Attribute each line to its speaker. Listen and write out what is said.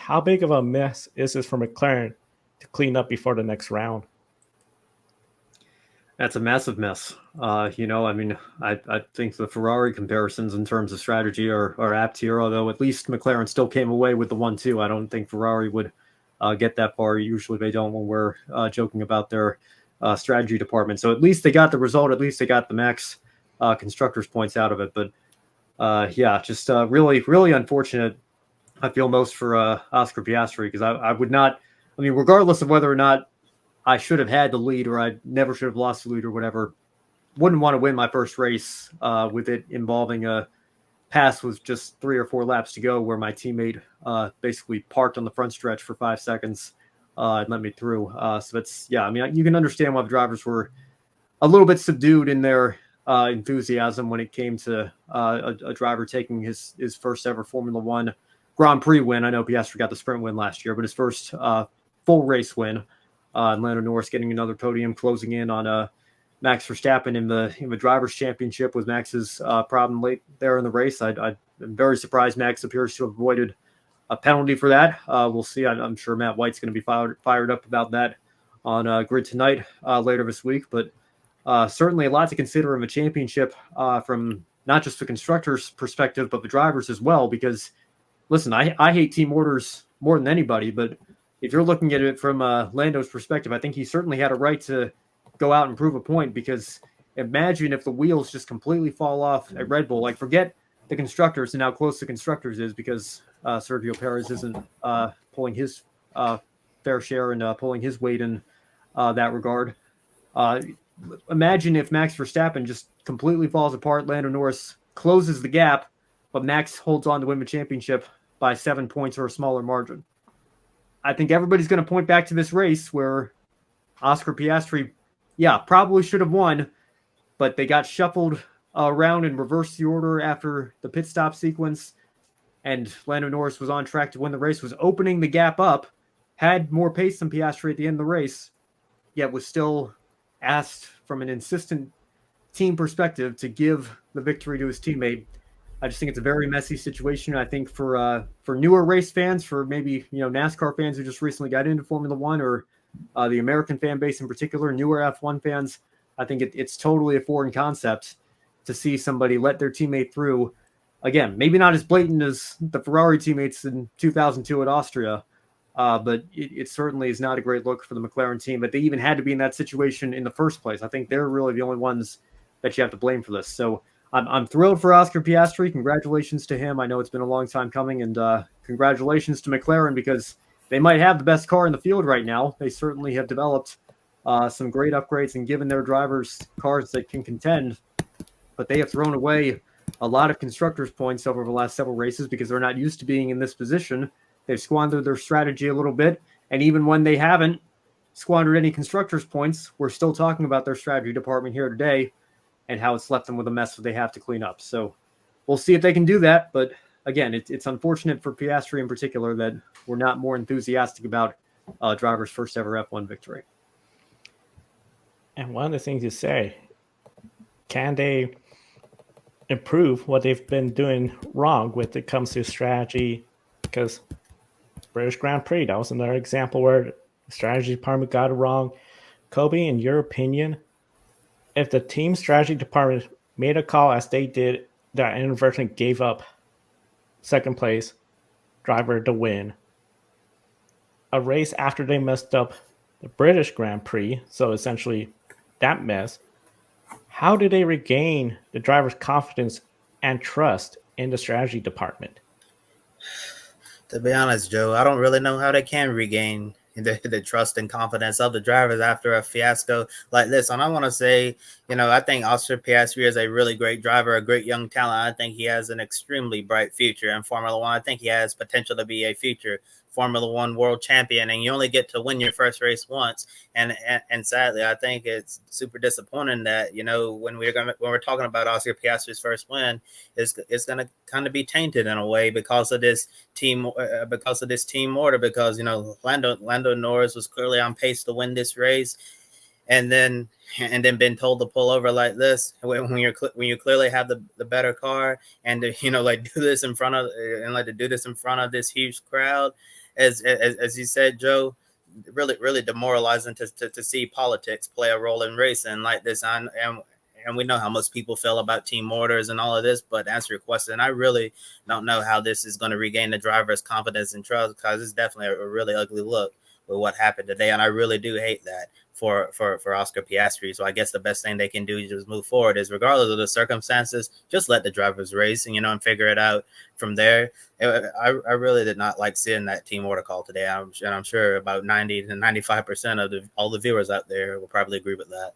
Speaker 1: how big of a mess is this for McLaren to clean up before the next round?
Speaker 2: That's a massive mess. I think the Ferrari comparisons in terms of strategy are apt here, although at least McLaren still came away with the 1-2. I don't think Ferrari would get that far. Usually they don't when we're joking about their strategy department. So at least they got the result. At least they got the max constructors points out of it. But just really, really unfortunate. I feel most for Oscar Piastri because I would not. I mean, regardless of whether or not I should have had the lead or I never should have lost the lead or whatever, wouldn't want to win my first race with it involving a pass with just 3 or 4 laps to go where my teammate basically parked on the front stretch for 5 seconds and let me through. You can understand why the drivers were a little bit subdued in their enthusiasm when it came to a driver taking his first ever Formula One Grand Prix win. I know Piastri got the sprint win last year, but his first full race win. And Lando Norris getting another podium, closing in on Max Verstappen in the Drivers' Championship with Max's problem late there in the race. I'm very surprised Max appears to have avoided a penalty for that. We'll see. I'm sure Matt White's going to be fired up about that on Grid Tonight later this week. But certainly a lot to consider in the championship from not just the constructors' perspective, but the drivers as well. Because, listen, I hate team orders more than anybody, but if you're looking at it from Lando's perspective, I think he certainly had a right to go out and prove a point, because imagine if the wheels just completely fall off at Red Bull. Like, forget the constructors and how close the constructors is, because Sergio Perez isn't pulling his fair share and pulling his weight in that regard. Imagine if Max Verstappen just completely falls apart, Lando Norris closes the gap, but Max holds on to win the championship by 7 points or a smaller margin. I think everybody's going to point back to this race where Oscar Piastri, probably should have won, but they got shuffled around and reversed the order after the pit stop sequence, and Lando Norris was on track to win the race, was opening the gap up, had more pace than Piastri at the end of the race, yet was still asked from an insistent team perspective to give the victory to his teammate. I just think it's a very messy situation. I think for newer race fans, for maybe NASCAR fans who just recently got into Formula One, or the American fan base in particular, newer F1 fans, I think it's totally a foreign concept to see somebody let their teammate through. Again, maybe not as blatant as the Ferrari teammates in 2002 at Austria, but it certainly is not a great look for the McLaren team. But they even had to be in that situation in the first place. I think they're really the only ones that you have to blame for this. So I'm thrilled for Oscar Piastri. Congratulations to him. I know it's been a long time coming, and congratulations to McLaren, because they might have the best car in the field right now. They certainly have developed some great upgrades and given their drivers cars that can contend, but they have thrown away a lot of constructors' points over the last several races because they're not used to being in this position. They've squandered their strategy a little bit, and even when they haven't squandered any constructors' points, we're still talking about their strategy department here today and how it's left them with a mess that they have to clean up. So we'll see if they can do that. But again, it's unfortunate for Piastri in particular that we're not more enthusiastic about driver's first ever F1 victory.
Speaker 1: And one of the things you say, can they improve what they've been doing wrong when it comes to strategy? Because British Grand Prix, that was another example where the strategy department got it wrong. Kobe, in your opinion, if the team strategy department made a call as they did that inadvertently gave up second place driver to win a race after they messed up the British Grand Prix, so essentially that mess, how do they regain the driver's confidence and trust in the strategy department?
Speaker 3: To be honest, Joe, I don't really know how they can regain the trust and confidence of the drivers after a fiasco like this. And I want to say, I think Oscar Piastri is a really great driver, a great young talent. I think he has an extremely bright future in Formula One. I think he has potential to be a future Formula One world champion, and you only get to win your first race once. And sadly, I think it's super disappointing that when we're talking about Oscar Piastri's first win, it's going to kind of be tainted in a way because of this team order. Because Lando Norris was clearly on pace to win this race, and then been told to pull over like this when you clearly have the better car, and to do this in front of this huge crowd. as you said, Joe, really demoralizing to see politics play a role in racing like this. And we know how most people feel about team orders and all of this, but to answer your question, I really don't know how this is going to regain the driver's confidence and trust, because it's definitely a really ugly look with what happened today. And I really do hate that for Oscar Piastri. So I guess the best thing they can do is just move forward, is regardless of the circumstances, just let the drivers race and, and figure it out from there. I really did not like seeing that team order call today. I'm sure about 90 to 95% of all the viewers out there will probably agree with that.